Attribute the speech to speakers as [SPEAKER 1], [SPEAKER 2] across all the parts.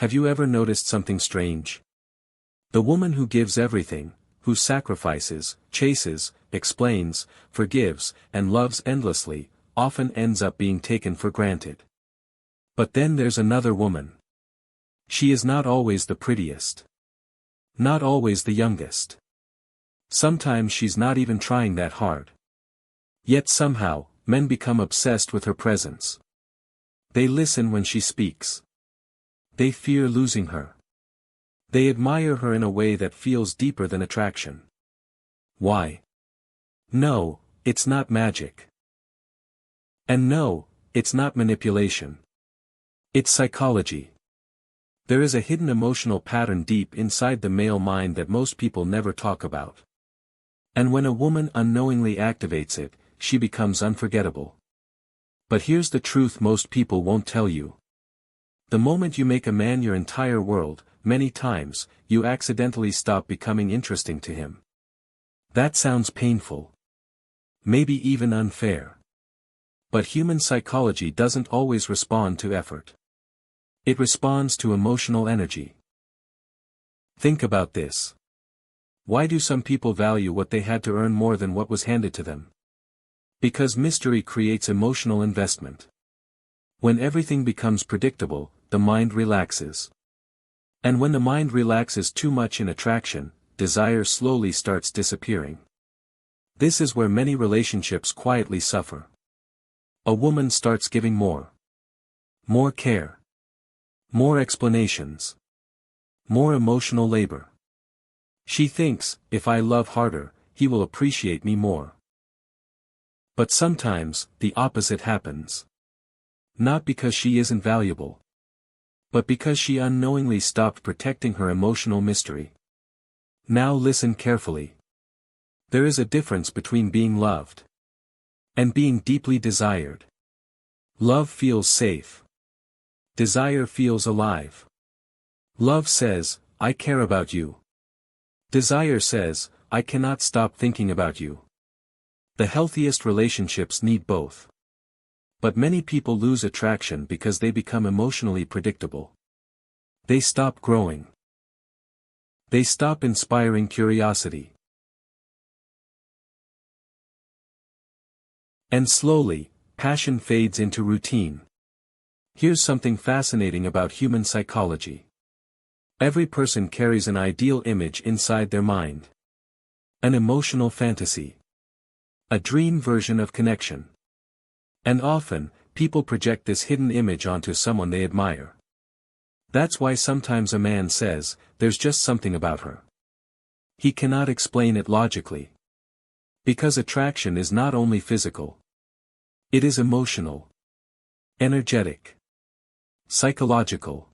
[SPEAKER 1] Have you ever noticed something strange? The woman who gives everything, who sacrifices, chases, explains, forgives, and loves endlessly, often ends up being taken for granted. But then there's another woman. She is not always the prettiest. Not always the youngest. Sometimes she's not even trying that hard. Yet somehow, men become obsessed with her presence. They listen when she speaks. They fear losing her. They admire her in a way that feels deeper than attraction. Why? No, it's not magic. And no, it's not manipulation. It's psychology. There is a hidden emotional pattern deep inside the male mind that most people never talk about. And when a woman unknowingly activates it, she becomes unforgettable. But here's the truth most people won't tell you. The moment you make a man your entire world, many times, you accidentally stop becoming interesting to him. That sounds painful. Maybe even unfair. But human psychology doesn't always respond to effort. It responds to emotional energy. Think about this. Why do some people value what they had to earn more than what was handed to them? Because mystery creates emotional investment. When everything becomes predictable, the mind relaxes. And when the mind relaxes too much in attraction, desire slowly starts disappearing. This is where many relationships quietly suffer. A woman starts giving more. More care. More explanations. More emotional labor. She thinks, if I love harder, he will appreciate me more. But sometimes, the opposite happens. Not because she isn't valuable. But because she unknowingly stopped protecting her emotional mystery. Now listen carefully. There is a difference between being loved and being deeply desired. Love feels safe. Desire feels alive. Love says, I care about you. Desire says, I cannot stop thinking about you. The healthiest relationships need both. But many people lose attraction because they become emotionally predictable. They stop growing. They stop inspiring curiosity. And slowly, passion fades into routine. Here's something fascinating about human psychology. Every person carries an ideal image inside their mind. An emotional fantasy. A dream version of connection. And often, people project this hidden image onto someone they admire. That's why sometimes a man says, there's just something about her. He cannot explain it logically. Because attraction is not only physical. It is emotional. Energetic. Psychological.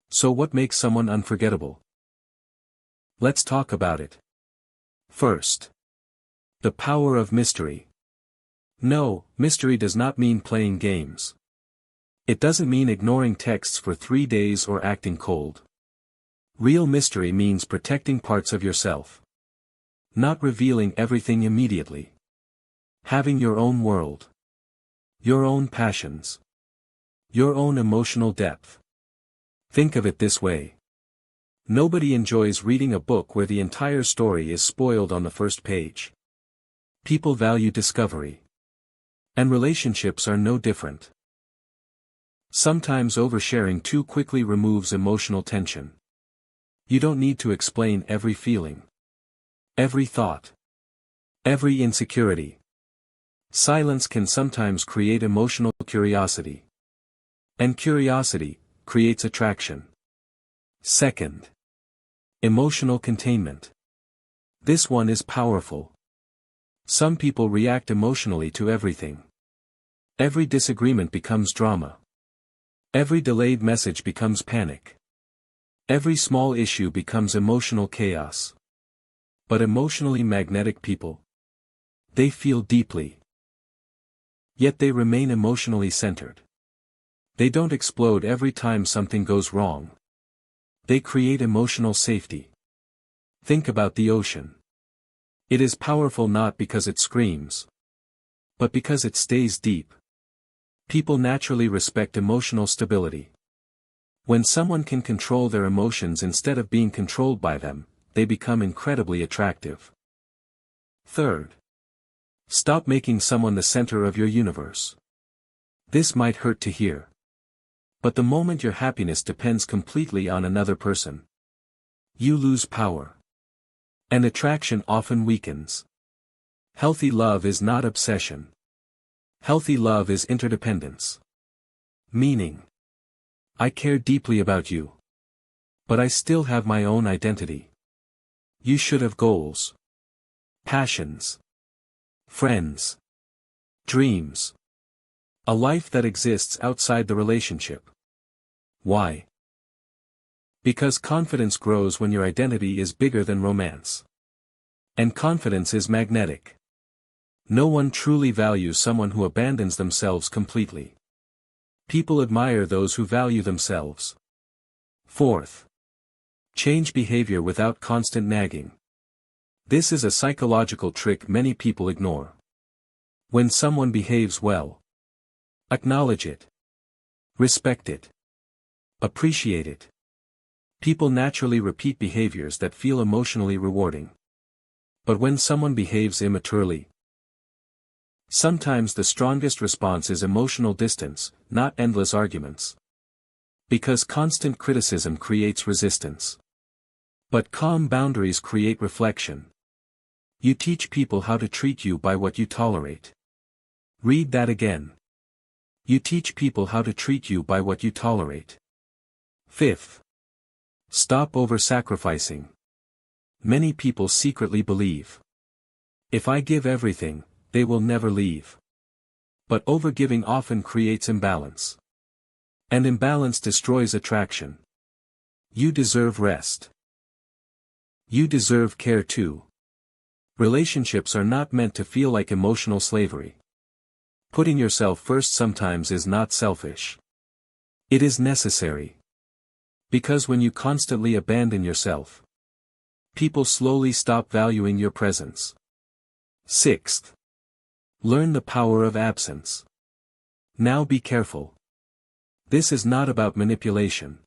[SPEAKER 1] So what makes someone unforgettable? Let's talk about it. First. The power of mystery. No, mystery does not mean playing games. It doesn't mean ignoring texts for 3 days or acting cold. Real mystery means protecting parts of yourself. Not revealing everything immediately. Having your own world. Your own passions. Your own emotional depth. Think of it this way. Nobody enjoys reading a book where the entire story is spoiled on the first page. People value discovery. And relationships are no different. Sometimes oversharing too quickly removes emotional tension. You don't need to explain every feeling. Every thought. Every insecurity. Silence can sometimes create emotional curiosity. And curiosity creates attraction. Second. Emotional containment. This one is powerful. Some people react emotionally to everything. Every disagreement becomes drama. Every delayed message becomes panic. Every small issue becomes emotional chaos. But emotionally magnetic people. They feel deeply. Yet they remain emotionally centered. They don't explode every time something goes wrong. They create emotional safety. Think about the ocean. It is powerful not because it screams, but because it stays deep. People naturally respect emotional stability. When someone can control their emotions instead of being controlled by them, they become incredibly attractive. Third. Stop making someone the center of your universe. This might hurt to hear. But the moment your happiness depends completely on another person, you lose power. And attraction often weakens. Healthy love is not obsession. Healthy love is interdependence. Meaning, I care deeply about you. But I still have my own identity. You should have goals. Passions. Friends. Dreams. A life that exists outside the relationship. Why? Because confidence grows when your identity is bigger than romance. And confidence is magnetic. No one truly values someone who abandons themselves completely. People admire those who value themselves. Fourth. Change behavior without constant nagging. This is a psychological trick many people ignore. When someone behaves well, acknowledge it. Respect it. Appreciate it. People naturally repeat behaviors that feel emotionally rewarding. But when someone behaves immaturely, sometimes the strongest response is emotional distance, not endless arguments. Because constant criticism creates resistance. But calm boundaries create reflection. You teach people how to treat you by what you tolerate. Read that again. You teach people how to treat you by what you tolerate. Fifth. Stop over-sacrificing. Many people secretly believe, if I give everything, they will never leave. But overgiving often creates imbalance. And imbalance destroys attraction. You deserve rest. You deserve care too. Relationships are not meant to feel like emotional slavery. Putting yourself first sometimes is not selfish. It is necessary. Because when you constantly abandon yourself, people slowly stop valuing your presence. Sixth. Learn the power of absence. Now be careful. This is not about manipulation.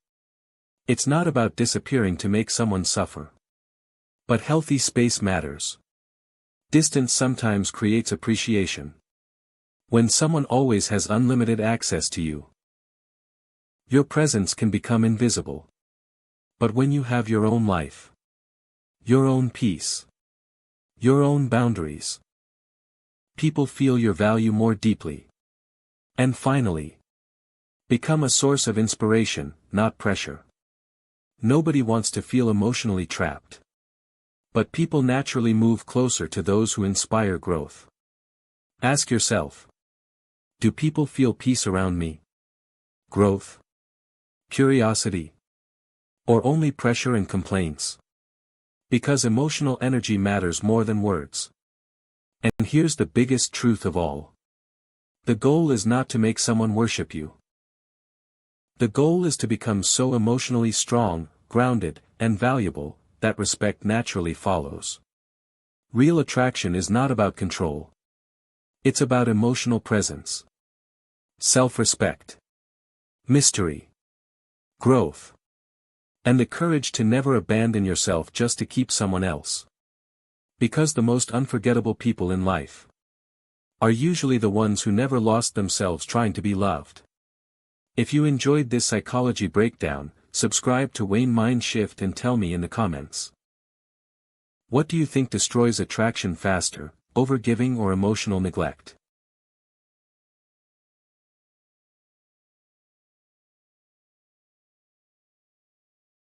[SPEAKER 1] It's not about disappearing to make someone suffer. But healthy space matters. Distance sometimes creates appreciation. When someone always has unlimited access to you, your presence can become invisible. But when you have your own life, your own peace, your own boundaries, people feel your value more deeply. And finally, become a source of inspiration, not pressure. Nobody wants to feel emotionally trapped. But people naturally move closer to those who inspire growth. Ask yourself, do people feel peace around me? Growth? Curiosity? Or only pressure and complaints? Because emotional energy matters more than words. And here's the biggest truth of all. The goal is not to make someone worship you. The goal is to become so emotionally strong, grounded, and valuable, that respect naturally follows. Real attraction is not about control. It's about emotional presence. Self-respect. Mystery. Growth. And the courage to never abandon yourself just to keep someone else. Because the most unforgettable people in life are usually the ones who never lost themselves trying to be loved. If you enjoyed this psychology breakdown, subscribe to Wayne Mind Shift and tell me in the comments. What do you think destroys attraction faster, overgiving or emotional neglect?